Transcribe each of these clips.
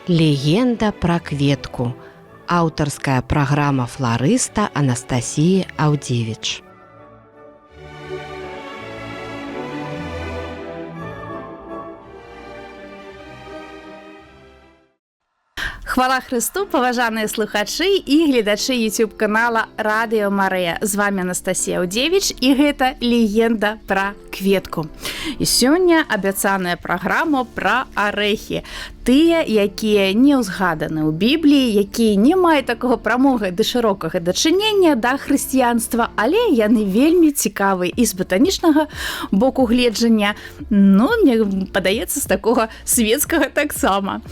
Легенда пра кветку. Аўтарская праграма фларыста Анастасіі Аўдзевіч. Хвала Христу, паважаныя слухачы і гледачы YouTube-канала Радыё Марыя. З вами Анастасія Аўдзевіч і гэта легенда пра кветку. І сёння абяцаная праграма пра арэхі. Тыя, якія не ўзгаданы ў Бібліі, якія не маюць такога прамога ды шырокага дачынення да хрысціянства, але яны вельмі цікавыя і з батанічнага боку гледжання, мне падаецца, з такога светскага таксама.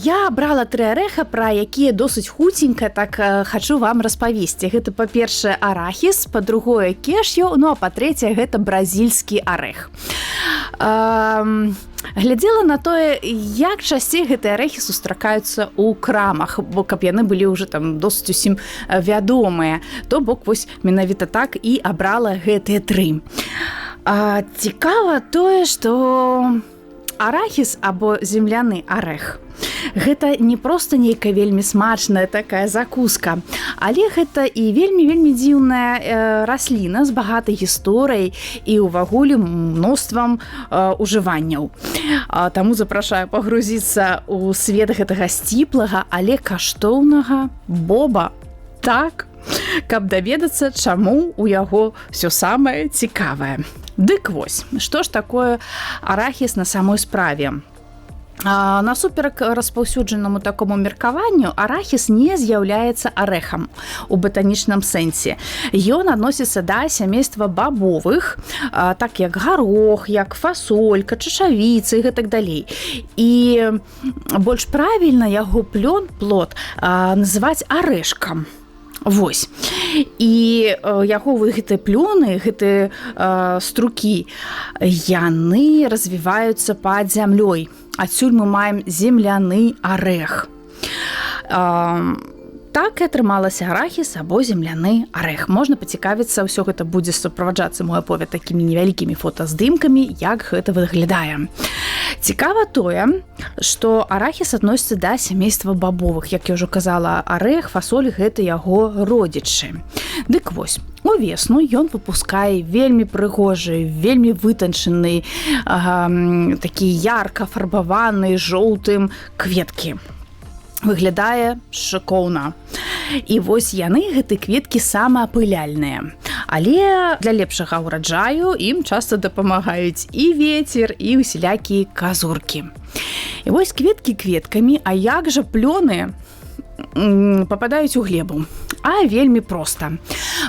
Я брала 3 арэха, пра якія досыць хуценька так хачу вам распавесці. Гэта, па-першае, арахіс, па-другое, кешью, а па-трэцяе, гэта бразільскі арэх. Глядзела на тое, як часцей гэтыя арэхі сустракаюцца ў крамах, бо каб яны былі ўжо там досыць усім вядомыя, то бок вось менавіта так і абрала гэтыя 3. Цікава тое, што арахіс або земляны арэх гэта не проста нейкая вельмі смачная такая закуска, але гэта і вельмі дзіўная расліна з багатай гісторыяй і ўвагуле мноствам ужыванняў. Таму запрашаю пагрузіцца ў свет гэтага сціплага, але каштоўнага боба, так, каб даведацца, чаму у яго ўсё самае цікавае. Дык вось, што ж такое арахіс на самой справе? Насуперак распаўсюджанаму такому меркаванню, арахіс не з'яўляецца арэхам у батанічным сэнсе. Ён адносіцца да сямейства бабовых, так як гарох, як фасолька, чашавіца і гэтак далей. І больш правільна яго плод называць арэшкам. Вось. І яго гэтыя плёны, гэтыя струкі, яны развіваюцца пад зямлёй. Адсюль мы маем земляны арэх. Так і атрымалася арахіс або земляны арэх. Можна пацікавіцца, ўсё гэта будзе суправаджацца мой аповед такімі невялікімі фотаздымкамі, як гэта выглядае. Цікава тое, што арахіс адносіцца да сямейства бабовых. Як я ўжо казала, арэх, фасоль – гэта яго родзічы. Дык вось, увесну ён выпускае вельмі прыгожы, вельмі вытанчаны, такі ярка фарбаваны жоўтым кветкі. Выглядае шыкоўна. І вось яны, гэты кветкі, самаапыляльныя. Але для лепшага ўраджаю ім часта дапамагаюць і вецер, і усялякія казуркі. І вось кветкі кветкамі, а як жа плёны попадаюць у глебу? А вельмі проста.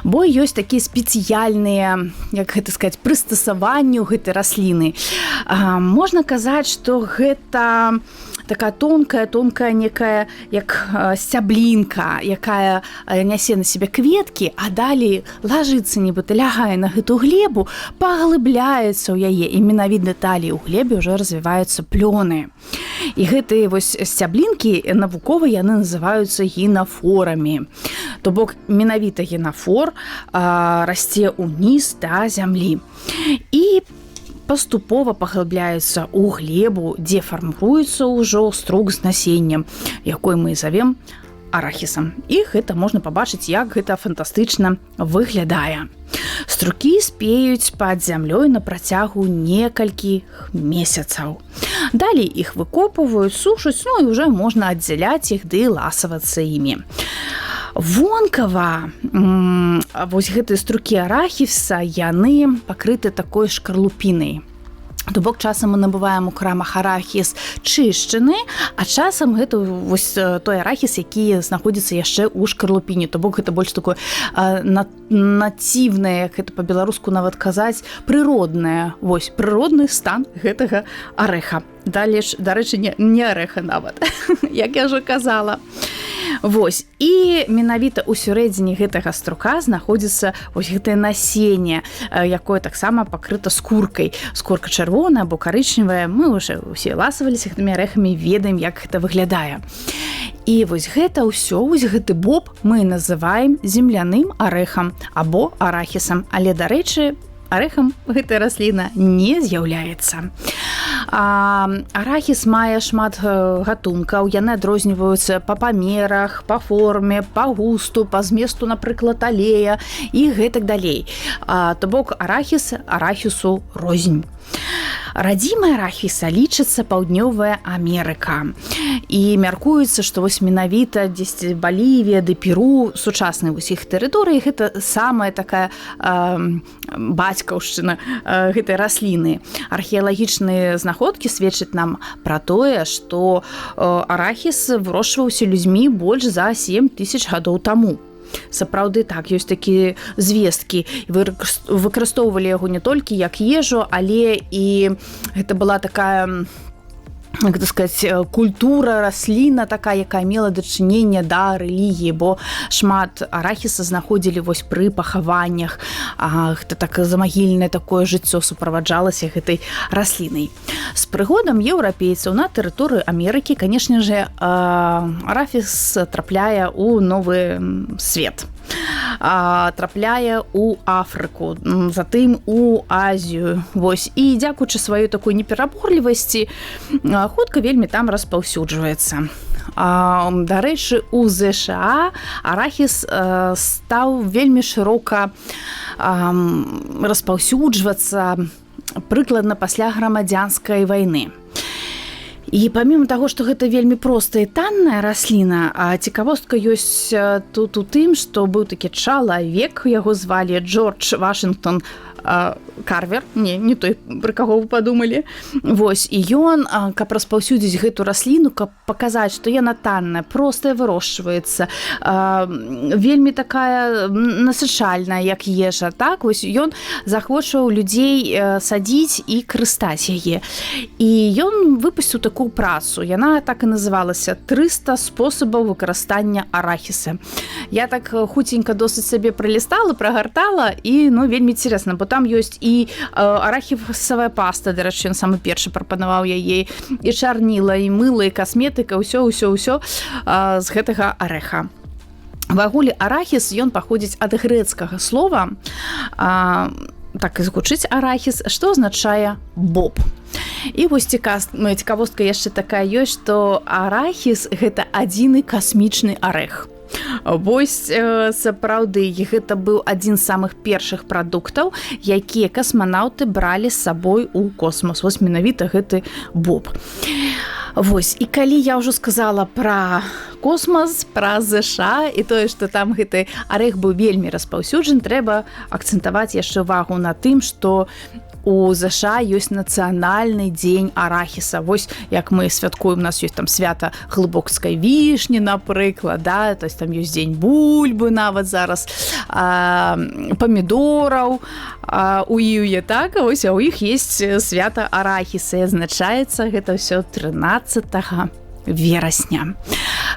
Бо ёсць такія спецыяльныя, як гэта сказаць, прыстасаванні ў гэтай расліны. Можна казаць, што гэта такая тонкая некая, як сцяблінка, якая нясе на сябе кветкі, а далей лажыцца, нібыта лягае на гэту глебу, паглыбляецца ў яе, і менавіта далей у глебе ўжо развіваюцца плёны. І гэтыя вось сцяблінкі навукова яны называюцца генафорамі. То бок менавіта генафор расце ўніз да зямлі. І паступова паглыбляецца ў глебу, дзе фармуецца ўжо струк з насеннем, якой мы завем арахісам. І гэта можна пабачыць, як гэта фантастычна выглядае. Струкі спеюць пад зямлёй на працягу некалькіх месяцаў. Далей іх выкопваюць, сушаць, і ўжо можна аддзяляць іх ды ласавацца імі. Вонкава вось гэтыя струкі арахіса, яны пакрыты такой шкарлупінай. То бок часам мы набываем у крамах арахіс чышчаны, а часам гэта вось той арахіс, які знаходзіцца яшчэ ў шкарлупіне. То бок гэта больш такое націвнае, як гэта па-беларуску нават казаць, прыроднае, вось прыродны стан гэтага арэха. Далей, дарэчы, не арэха нават, як я ўжо казала. Вось, і менавіта ў сярэдзіне гэтага струка знаходзіцца вось гэтае насенне, якое таксама пакрыта скуркай. Скурка чырвоная або карычневая. Мы ўжо ўсе ласаваліся гэтымі арэхамі, ведаем, як гэта выглядае. І вось гэта ўсё, вось гэты боб мы называем земляным арэхам або арахісам. Але, дарэчы, арэхам гэтая расліна не з'яўляецца. Арахіс мае шмат гатункаў, яны адрозніваюцца па памерах, па форме, па густу, па зместу, напрыклад, алея і гэтак далей. То бок арахісу рознь. Радзімай арахіса лічыцца Паўднёвая Амерыка. І мяркуецца, што вось менавіта дзесьці Балівія ды Перу, сучасныя вось іх тэрыторыі, гэта самая такая бацькаўшчына гэтай расліны. Археалагічныя знаходкі сведчаць нам пра тое, што арахіс вырошчваўся людзьмі больш за 7000 гадоў таму. Сапраўды так, ёсць такія звесткі. Выкарыстоўвалі яго не толькі як ежу, але і гэта была такая, як сказаць, культура, расліна такая, якая мела дачыненне да рэлігіі, бо шмат арахіса знаходзілі вось пры пахаваннях. Гэта так замагільнае такое жыццё суправаджалася гэтай раслінай. З прыходам еўрапейцаў на тэрыторыю Амерыкі, канешне же, арахіс трапляе ў новы свет. Трапляе ў Афрыку, затым у Азію. Вось. І дзякуючы сваёй такой непераборлівасці, хутка вельмі там распаўсюджваецца. Дарэчы, у ЗША арахіс стаў вельмі шырока распаўсюджвацца прыкладна пасля грамадзянскай вайны. І памімо таго, што гэта вельмі простая і танная расліна, цікавостка ёсць тут у тым, што быў такі чалавек, яго звалі Джордж Вашынгтон Карвер, не той, пра каго вы падумалі. Вось, і ён, каб распаўсюдзіць гэту расліну, каб паказаць, што яна танная, простая, вырошчваецца, вельмі такая насычальная, як ежа, так? Вось ён захвочваў людзей садзіць і карыстаць яе. І ён выпусціў такую працу, яна так і называлася «300 спосабаў выкарыстання арахіса». Я так хуценька досыць сабе пралістала, прагартала, і вельмі цікава, бо там ёсць і арахісавая паста, дарэчы, ён самы першы прапанаваў яе, і чарніла, і мыла, і касметыка, ўсё з гэтага арэха. В агуле арахіс, ён паходзіць ад грэцкага слова, так і згучыць арахіс, што азначае боб. І вось цікавостка яшчэ такая ёсць, што арахіс – гэта адзіны касмічны арэх. Вось, сапраўды, гэта быў адзін з самых першых прадуктаў, якія касманаўты бралі з сабой у космос. Вось менавіта гэты боб. Вось, і калі я ўжо сказала пра космос, пра ЗША і тое, што там гэты арэх быў вельмі распаўсюджаны, трэба акцэнтаваць яшчэ ўвагу на тым, што у ЗША ёсць нацыянальны дзень арахіса. Вось як мы святкуем, у нас ёсць там свята глыбокскай вішні, напрыклад, да? То есть там ёсць дзень бульбы нават зараз, памідораў, у іюе, так? Вось, а у іх ёсць свята арахіса, і азначаецца гэта ўсё 13 верасня.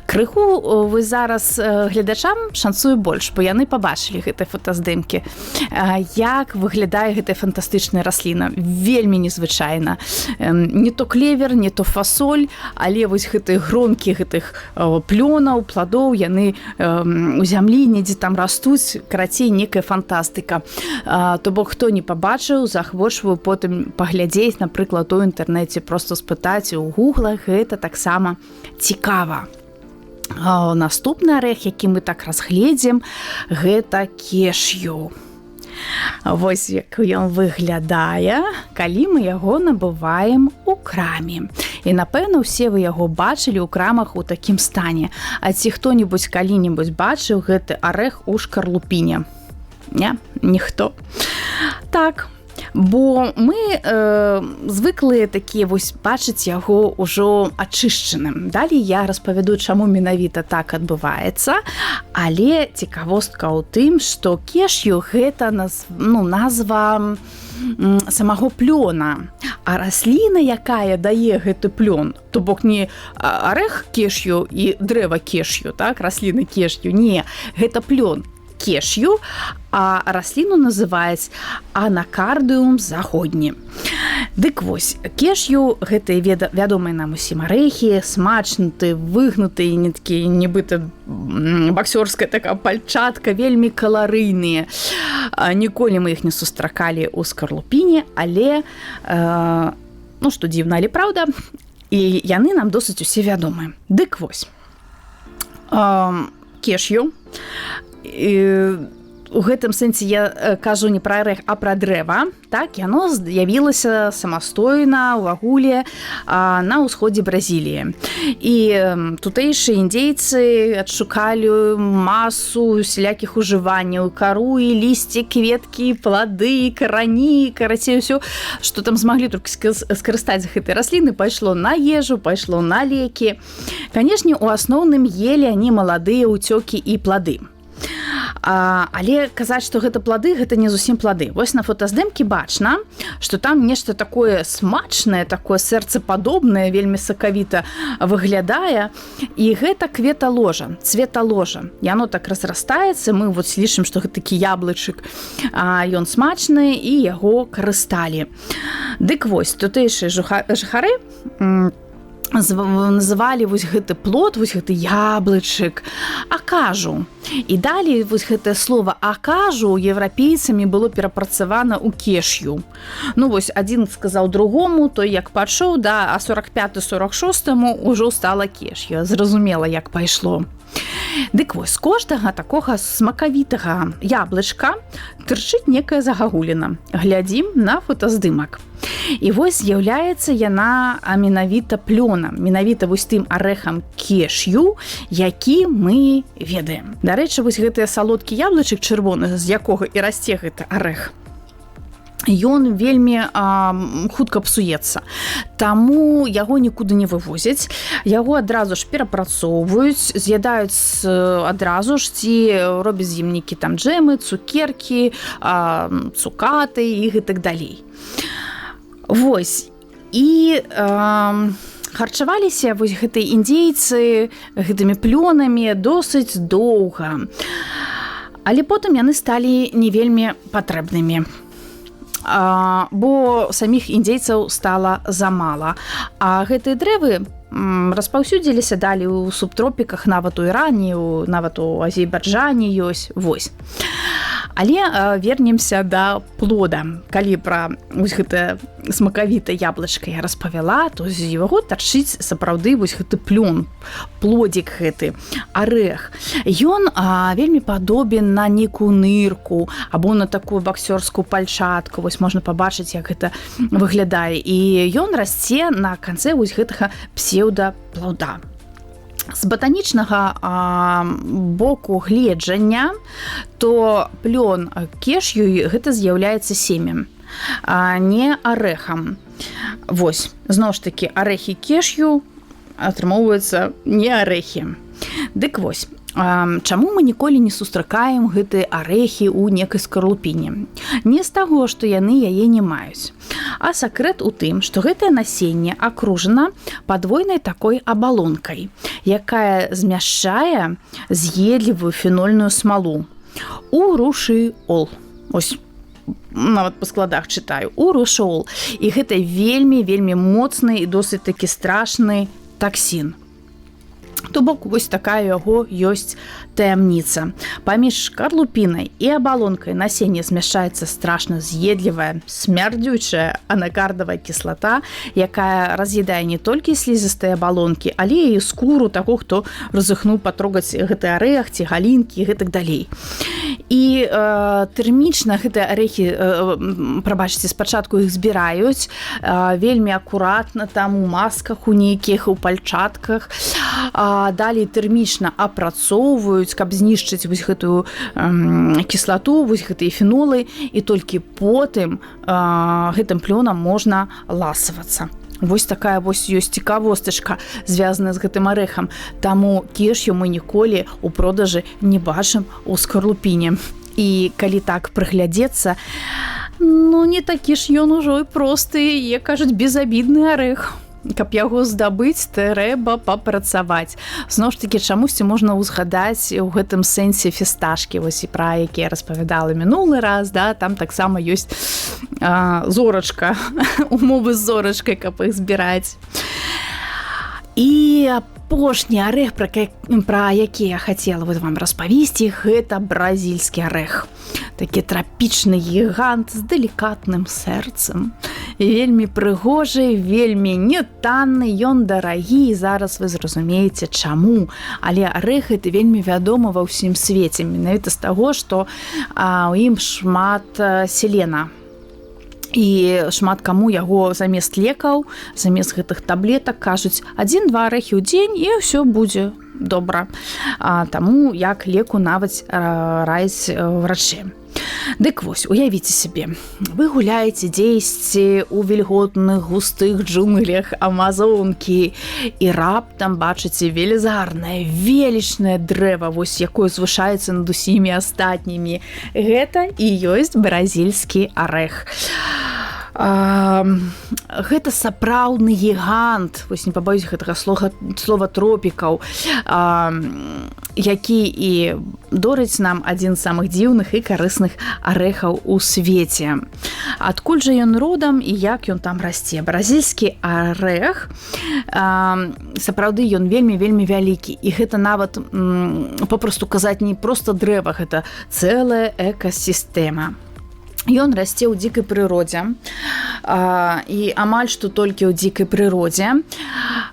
Крыху вы зараз гледачам шанцую больш, бо яны пабачылі гэтай фотаздымкі. Як выглядае гэтая фантастычная расліна. Вельмі незвычайна. Не то клевер, не то фасоль, але вось гэтыя гронкі гэтых плёнаў, пладоў, яны у зямлі недзе там растуць, карацей, некая фантастыка. То бок, хто не пабачыў, захвочваю потым паглядзець, напрыклад, у інтэрнэце, проста спытаць у гуглах, гэта таксама цікава. Наступны арэх, які мы так разгледзім, гэта кешью. Вось як ён выглядае, калі мы яго набываем у краме. І, напэўна, усе вы яго бачылі ў крамах у такім стане. А ці хто-небудзь калі-небудзь бачыў гэты арэх у шкарлупіне? Не? Ніхто. Так. Бо мы звыклыя такія вось бачыць яго ўжо ачышчаным. Далей я распавяду, чаму менавіта так адбываецца, але цікавостка ў тым, што кешью гэта назва самого плёна. А расліна, якая дае гэты плён, то бок не арэх кешью і дрэва кешью, так, расліна кешью, не, гэта плён кешью, а расліну называюць анакардыум заходні. Дык вось, кешью гэтыя вядомыя нам усім арэхі, смачнаты, выгнутыя, не такі нібыта баксёрская такая пальчатка, вельмі каларыйныя. Ніколі мы іх не сустракалі ў скарлупіне, але Ну, што дзіўна, але праўда, і яны нам досыць усе вядомыя. Дык вось. Кешью. У гэтым сэнсе я кажу не пра арэх, а пра дрэва. Так, яно з'явілася самастойна ў агуле на ўсходзе Бразіліі. І тутэйшыя індзейцы адшукалі масу усялякіх ужыванняў, кару і лісце, кветкі, плады, карані, карацей, усё, што там змаглі толькі скарыстаць з гэтай расліны, пайшло на ежу, пайшло на лекі. Канешне, у асноўным елі они маладыя ўцёкі і плады. Але казаць, што гэта плады, гэта не зусім плады. Вось на фотаздымкі бачна, што там нешта такое смачнае, такое сэрцападобнае, вельмі сакавіта выглядае. І гэта кветаложа, цветаложа. Яно так разрастаецца, мы вот лічым, што гэта такі яблычык. Ён смачны і яго карысталі. Дык вось, тутэйшыя жыхары называлі вось гэты плод, вось гэты яблычык акажу. І далей вось гэтае слово акажу еўрапейцамі было перапрацавана ў кешью. Ну вось адзін сказаў другому, той як пачуў, да, а 45-46 ўжо стала кешью. Зразумела, як пайшло. Дык вось, з кожнага такога смакавітага яблычка тырчыць некая загагуліна. Глядзім на фотаздымак. І вось з'яўляецца яна менавіта плёнам, менавіта вось тым арэхам кешью, які мы ведаем. Дарэчы, вось гэтыя салодкі яблычык чырвоны, з якога і расце гэты арэх, ён вельмі хутка псуецца. Таму яго нікуды не вывозяць, яго адразу ж перапрацоўваюць, з'ядаюць адразу ж, ці робяць з ім нейкі там джэмы, цукеркі, цукаты і гэтак далей. Вось. І харчаваліся вось гэтыя індзейцы гэтымі плёнамі досыць доўга. Але потым яны сталі не вельмі патрэбнымі. Бо саміх індзейцаў стала замала. А гэтыя дрэвы распаўсюдзіліся далей у субтропіках, нават у Іране, нават у Азербайджане ёсць. Вось. Але вернемся да плода. Калі пра вось гэта смакавітае яблычка я распавяла, то з яго тарчыць сапраўды вось гэты плён, плодзік гэты, арэх. Ён вельмі падобен на нейкую нырку або на такую баксёрскую пальчатку. Вось можна пабачыць, як гэта выглядае. І ён расце на канцы вось гэтага псеўдаплода. З батанічнага боку гледжання, то плён кешью гэта з'яўляецца семем, не арэхам. Вось, зноў ж такі, арэхі кешью атрымоўваюцца не арэхі. Дык вось, чаму мы ніколі не сустракаем гэтыя арэхі ў некай скарлупіне? Не з таго, што яны яе не маюць. А сакрэт у тым, што гэтае насенне акружана падвойнай такой абалонкай, якая змяшчае з'едлівую фенольную смалу. Урушыол. Ось, нават па складах чытаю. Урушыол. І гэта вельмі моцны і досыць такі страшны таксін. То бок, вось такая яго ёсць таямніца. Паміж шкарлупінай і абалонкай насення змяшчаецца страшна з'едлівая, смярдзючая анакардавая кіслата, якая раз'ядае не толькі слізістыя абалонкі, але і скуру таго, хто разыхнуў патрогаць гэты арэх ці галінкі і гэтак далей. І тэрмічна гэтыя арэхі, прабачце, спачатку іх збіраюць вельмі акуратна, там у масках у нейкіх, у пальчатках, далей тэрмічна апрацоўваюць, каб знішчыць вось гэтую кіслату, вось гэтыя фенолы, і толькі потым гэтым плёнам можна ласавацца. Вось такая вось ёсць цікавостачка, звязаная з гэтым арэхам. Таму кешью мы ніколі ў продажы не бачым у скарлупіне. І калі так прыглядзецца, ну не такі ж ён ужо і просты, як кажуць, безабідны арэх. Каб яго здабыць, трэба папрацаваць. Зноў ж такі, чамусьці можна ўзгадаць у гэтым сэнсе фісташкі, вось і пра якія распавядала мінулы раз, да, там таксама ёсць зорачка, умовы з зорачкай, каб іх збіраць. І апошні арэх, пра які я хацела вам распавесці, гэта бразільскі арэх. Такі трапічны гігант з далікатным сэрцам, вельмі прыгожы, вельмі нетанны, ён дарагі, і зараз вы зразумееце чаму. Але арэх гэта вельмі вядома ва ўсім свеце, менавіта з таго, што у ім шмат селена. І шмат каму яго замест лекаў, замест гэтых таблетак кажуць 1-2 арэхі ў дзень і ўсё будзе добра. Таму як леку нават раяць врачы. Дык вось, уявіце сабе, вы гуляеце дзесьці ў вільготных густых джунглях Амазонкі і раптам бачыце велізарнае, велічнае дрэва, вось якое звышаецца над усімі астатнімі. Гэта і ёсць бразільскі арэх. Гэта сапраўдны гігант, вось не пабаюсь гэтага слова тропікаў, які і дорыць нам адзін з самых дзіўных і карысных арэхаў у свеце. Адкуль жа ён родам і як ён там расце? Бразільскі арэх, сапраўды ён вельмі вялікі, і гэта нават попросту казаць не проста дрэва, гэта цэлая экасістэма. Ён расце ў дзікай прыродзе, і амаль што толькі ў дзікай прыродзе.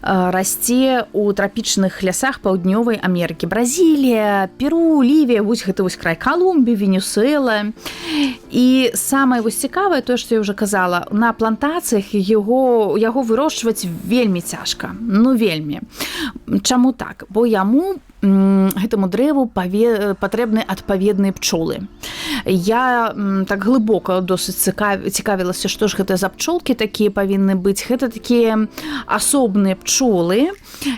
Расце ў трапічных лясах паўднёвай Амерыкі. Бразілія, Перу, Лівія, вось гэта вось край Калумбіі, Венесуэла. І самае вось цікавае, тое, што я ўжо казала, на плантацыях яго вырошчваць вельмі цяжка. Ну, вельмі. Чаму так? Бо яму гэтаму дрэву патрэбны адпаведныя пчолы. Я так глыбока досыць цікавілася, што ж гэта за пчолкі такія павінны быць. Гэта такія асобныя пчолы,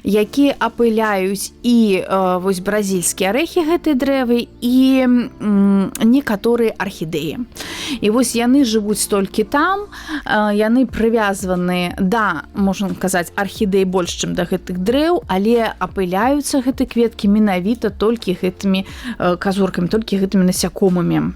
якія апыляюць і вось бразільскія арэхі гэтай дрэвы і некаторыя архідэі. І вось яны жывуць толькі там, яны прывязваны да, можна казаць, архідэй больш, чым да гэтых дрэў, але апыляюцца гэтыя кветкі менавіта толькі гэтымі казуркамі, толькі гэтымі насякомымі.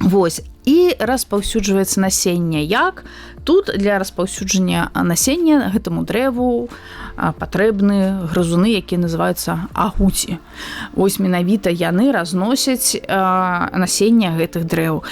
Вось. І распаўсюджваецца насенне. Як? Тут для распаўсюджання насення гэтаму дрэву патрэбны грызуны, якія называюцца агуці. Вось менавіта яны разносяць насення гэтых дрэў.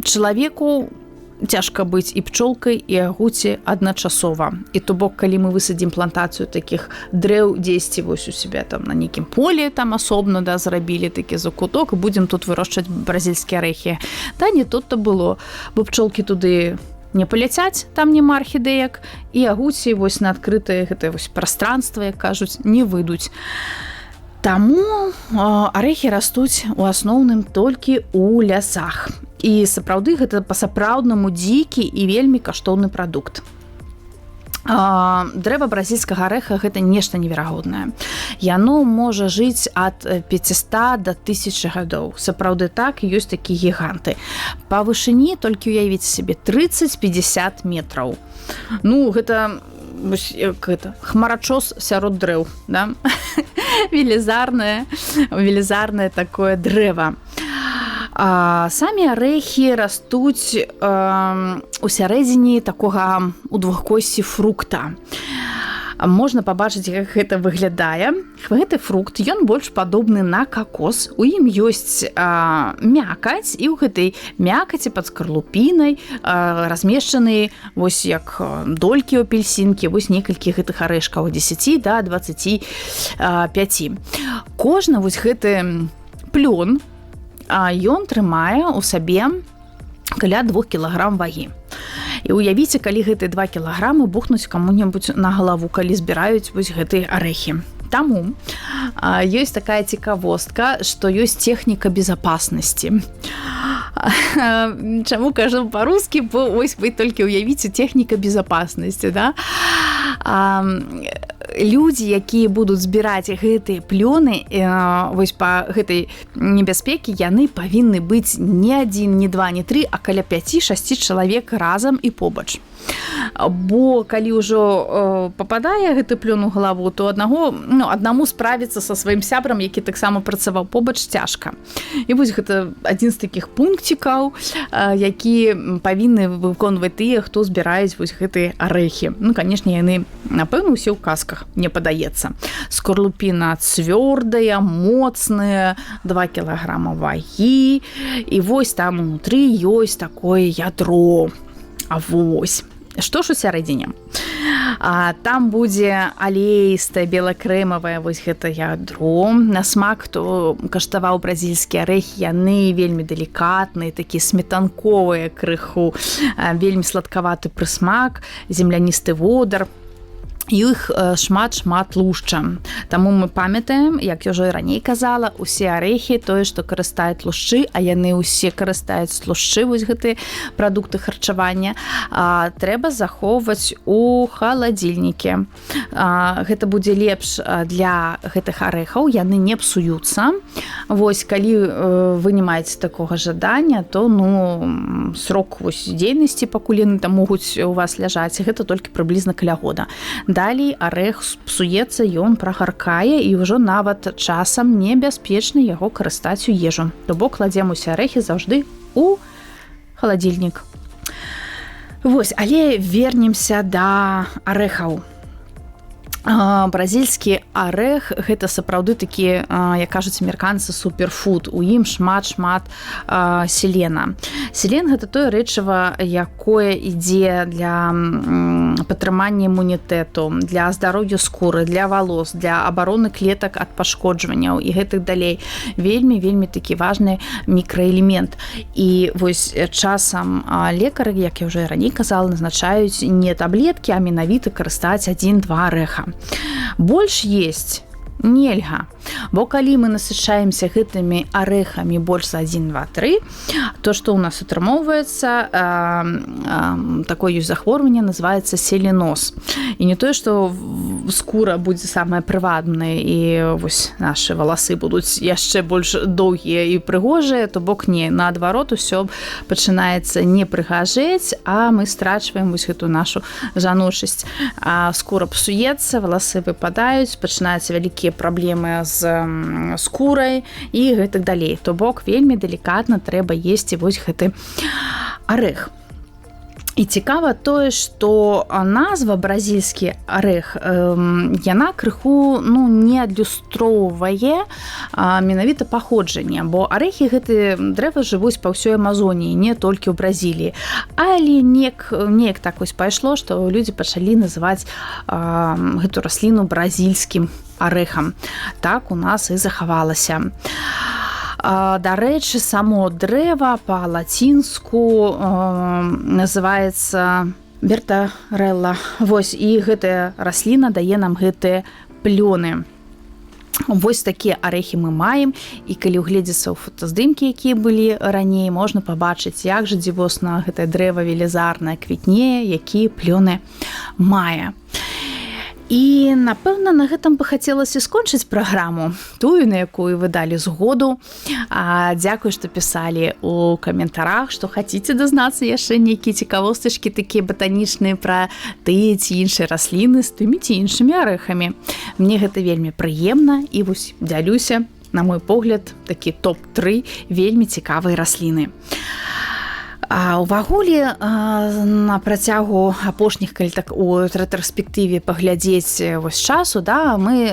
Чалавеку цяжка быць і пчолкай, і агуці адначасова. І то бок, калі мы высадзім плантацыю такіх дрэў дзесьці вось у себе там на нейкім полі, там асобна, да, зрабілі такі закуток, і будзем тут вырошчваць бразільскія арэхі. Да, не тут-то было, бо пчолкі туды не паляцяць, там няма архідэек, і агуці вось на адкрытае гэтае вось прастранства, як кажуць, не выйдуць. Таму арэхі растуць у асноўным толькі ў лясах. І сапраўды гэта па-сапраўднаму дзікі і вельмі каштоўны прадукт. Дрэва бразільскага арэха гэта нешта неверагоднае. Яно можа жыць ад 500 до 1000 гадоў. Сапраўды так, ёсць такія гіганты. Па вышыні толькі уявіце сабе 30-50 метраў. Ну, гэта хмарачос сярод дрэў, да? велізарнае такое дрэва. Самі арэхі растуць у сярэдзіне такога у двухкосці фрукта. Можна пабачыць, як гэта выглядае. Гэты фрукт, ён больш падобны на какос. У ім ёсць мякаць, і ў гэтай мякаці пад скарлупінай размешчаны вось як долькі апельсінкі, вось некалькі гэтых арэшкаў, 10 до 25. Кожны вось гэты плён, ён трымае ў сабе каля 2 кілаграм вагі. І уявіце, калі гэтыя 2 кілаграмы бухнуць каму-небудзь на галаву, калі збіраюць вось гэтыя арэхі. Таму ёсць такая цікавостка, што ёсць тэхніка безопасности. Чаму кажу па-рускі, бо вось вы толькі уявіце тэхніка безопасности, да? Людзі, якія будуць збіраць гэтыя плёны вось па гэтай небяспекі, яны павінны быць не 1, не 2, не 3, а каля 5-6 чалавек разам і побач. Бо калі ўжо пападае гэты плён у галаву, то аднаму справіцца са сваім сябрам, які таксама працаваў побач, цяжка. І вось гэта адзін з такіх пункцікаў, які павінны выконваць тыя, хто збіраюць вось гэтыя арэхі. Ну, канешне, яны, напэўна, усе ў казках. мне падаецца. Скорлупіна цвёрдая, моцная, 2 кілаграма вагі, і вось там унутры ёсць такое ядро. А вось, што ж у сярэдзіне? Там будзе алеістае, белакрэмавае вось гэта ядро. На смак, хто каштаваў бразільскія арэхі, яны вельмі далікатныя, такія сметанковыя крыху, вельмі сладкаваты прысмак, земляністы водар. І іх шмат-шмат лушча. Таму мы памятаем, як я ўжо і раней казала, усе арэхі, тое, што карыстаюць лушчы, а яны ўсе карыстаюць лушчы, вось гэтыя прадукты харчавання, трэба захоўваць у халадзільніке. Гэта будзе лепш для гэтых арэхаў, яны не псуюцца. Вось, калі вы не маеце такога жадання, то срок дзейнасці, пакуль яны там могуць у вас ляжаць, гэта толькі прыблізна каля года. Далей арэх псуецца, ён прагаркае, і ўжо нават часам небяспечна яго карыстаць у ежу. То бок кладзем усе арэхі заўжды у халадзільнік. Вось, але вернемся да арэхаў. Бразільскі арэх – гэта сапраўды такі, як кажуць амерыканцы, суперфуд. У ім шмат-шмат селена. Селен – гэта тое рэчыва, якое ідзе для падтрымання імунітэту, для здароўя скуры, для валос, для абароны клетак ад пашкоджванняў і гэтых далей. Вельмі такі важны мікраэлемент. І вось часам лекары, як я ўжо раней казала, назначаюць не таблеткі, а менавіта карыстаць 1-2 арэха. Больш есть нельга, бо калі мы насычаемся гэтымі арэхамі больш за 1, 2, 3, то што ў нас атрымоўваецца, такое ёсць захворванне, называецца селеноз. І не тое, што скура будзе самая прывабная і вось нашы валасы будуць яшчэ больш доўгія і прыгожыя, то бок не, наадварот, усё пачынаецца не прыгажэць, а мы страчваем вось гэту нашу жаночасць. Скура псуецца, валасы выпадаюць, пачынаюцца вялікія праблемы з скурай і гэтак далей. То бок вельмі далікатна трэба есці вось гэты арэх. І цікава тое, што назва бразільскі арэх, яна крыху не адлюстроўвае менавіта паходжанне, бо арэхі гэтыя дрэвы жывуць па ўсёй Амазоніі, не толькі ў Бразіліі. Але неяк так вось пайшло, што людзі пачалі называць гэту расліну бразільскім арэхам. Так у нас і захавалася. Дарэчы, само дрэва па-лацінску называецца бертарэлла. Вось, і гэтая расліна дае нам гэтыя плёны. Вось такія арэхі мы маем, і калі ўгледзецца ў фотаздымкі, якія былі раней, можна пабачыць, як жа дзівосна гэтае дрэва велізарнае квітнее, якія плёны мае. І, напэўна, на гэтым бы хацелася скончыць праграму, тую, на якую вы далі згоду. Дзякую, што пісалі ў каментарах, што хаціце дазнацца яшчэ нейкія цікавостачкі такія батанічныя пра тыя ці іншыя расліны з тымі ці іншымі арэхамі. Мне гэта вельмі прыемна, і вось дзялюся, на мой погляд, такі топ-3 вельмі цікавыя расліны. Увагуле, на працягу апошніх, калі так у рэтраспектыве паглядзець вось часу, мы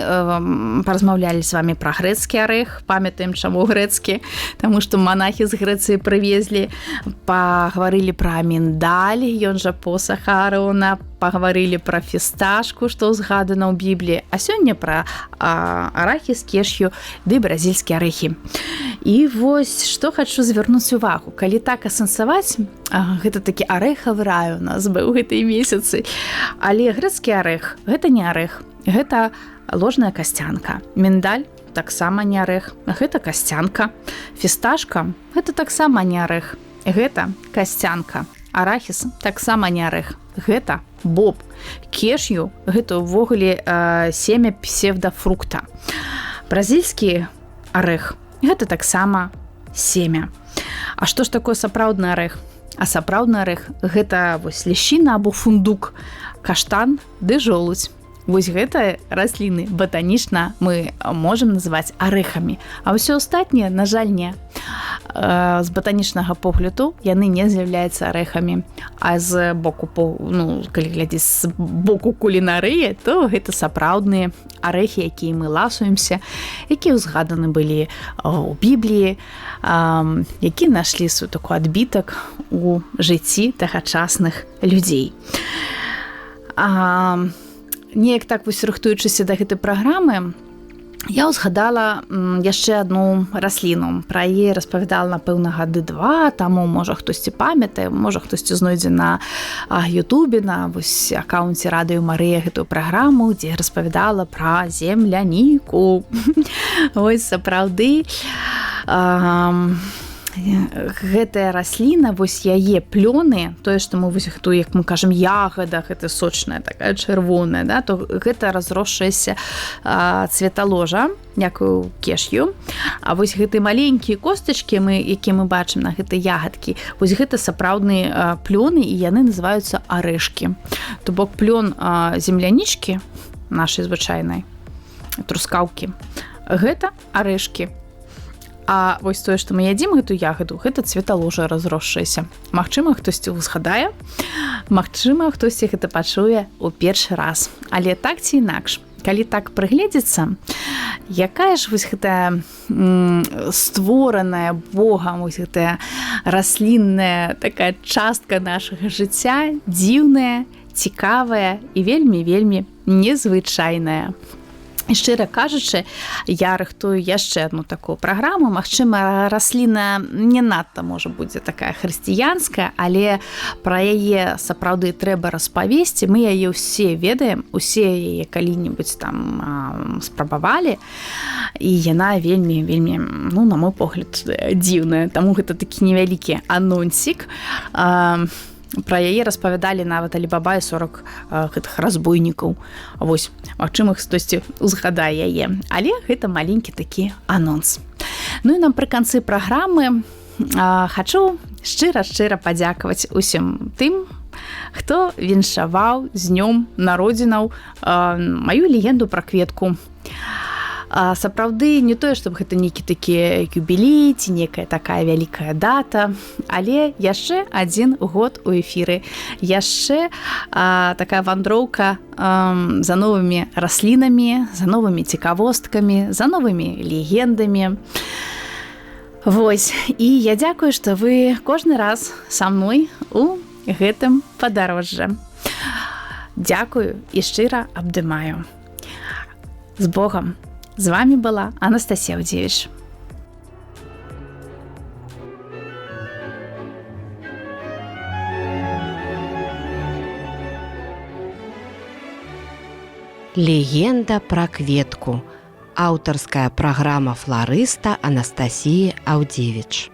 паразмаўлялі з вамі пра грэцкі арэх, памятаем, чаму грэцкі, таму што манахі з Грэцыі прывезлі, пагаварылі пра міндаль, ён жа посах Аарона, пагаварылі пра фісташку, што згадана ў Бібліі, а сёння пра арахіс, кешью ды бразільскія арэхі. І вось, што хачу звярнуць увагу. Калі так асэнсаваць, гэта такі арэхавы рай у нас быў гэтыя месяцы. Але грэцкі арэх – гэта не арэх, гэта ложная касцянка. Міндаль – таксама не арэх, гэта касцянка. Фісташка – гэта таксама не арэх, гэта касцянка. Арахіс – таксама не арэх, гэта боб. Кешью – гэта ўвогуле семя псевдафрукта. Бразільскі арэх – гэта таксама семя. А што ж такое сапраўдны арэх? А сапраўдны арэх – гэта вось ляшчына або фундук, каштан ды жолудзь. Вось гэтыя расліны батанічна мы можам называць арэхамі, а ўсё астатняе, на жаль, не. з батанічнага погляду яны не з'яўляюцца арэхамі, а з боку, калі глядзець з боку кулінарыі, то гэта сапраўдныя арэхі, якія мы ласуемся, якія ўзгаданы былі ў Бібліі, які нашлі свой такі адбітак у жыцці тагачасных людзей. Неяк так вось рыхтуючыся да гэтай праграмы, я ўзгадала яшчэ адну расліну. Пра яе распавядала, напэўна, гады 2, таму, можа, хтосьці памятае, можа, хтосьці знойдзе на Ютубе, на вось акаунце Радыё Марыя гэтую праграму, дзе распавядала пра земляніку. Вось сапраўды гэтая расліна, вось яе плёны, тое, што мы вось гэту, як мы кажам, ягада, гэта сочная, такая чырвоная, да, то гэта разросшаяся цветаложа, някую кешью. А вось гэтыя маленькія костачкі, якія мы бачым на гэтай ягадкі, вось гэта сапраўдныя плёны, і яны называюцца арэшкі. То бок плён землянічкі, нашай звычайнай трускаўкі, гэта арэшкі. А вось тое, што мы ядзім гэту ягаду, гэта цветаложа разросшаяся. Магчыма, хтосьці ўзгадае, магчыма, хтосьці гэта пачуе ў першы раз. Але так ці інакш, калі так прыгледзецца, якая ж вось гэтая створаная Богам, вось гэтая раслінная такая частка нашага жыцця, дзіўная, цікавая і вельмі-вельмі незвычайная. І шчыра кажучы, я рыхтую яшчэ адну такую праграму. Магчыма, расліна не надта, можа, будзе такая хрысціянская, але пра яе сапраўды трэба распавесці. Мы яе ўсе ведаем, усе яе калі-небудзь там спрабавалі, і яна вельмі, на мой погляд, дзіўная. Таму гэта такі невялікі анонсік. Пра яе распавядалі нават Алі-Баба і 40 гэтых разбойнікаў. Вось, магчыма, хтосьці ўзгадае яе. Але гэта маленькі такі анонс. Ну і напрыканцы праграмы хачу шчыра падзякаваць усім тым, хто віншаваў з днём народзінаў маю легенду пра кветку. Сапраўды не тое, чтобы гэта нейкі такі юбілей ці некая такая вялікая дата, але яшчэ адзін год у эфіры, яшчэ такая вандроўка за новымі раслінамі, за новымі цікавосткамі, за новымі легендамі. Вось, і я дзякую, што вы кожны раз са мной у гэтым падарожжа. Дзякую і шчыра абдымаю. З Богом! З вами была Анастасія Аўдзевіч. Легенда пра кветку. Аўтарская праграма фларыста Анастасіі Аўдзевіч.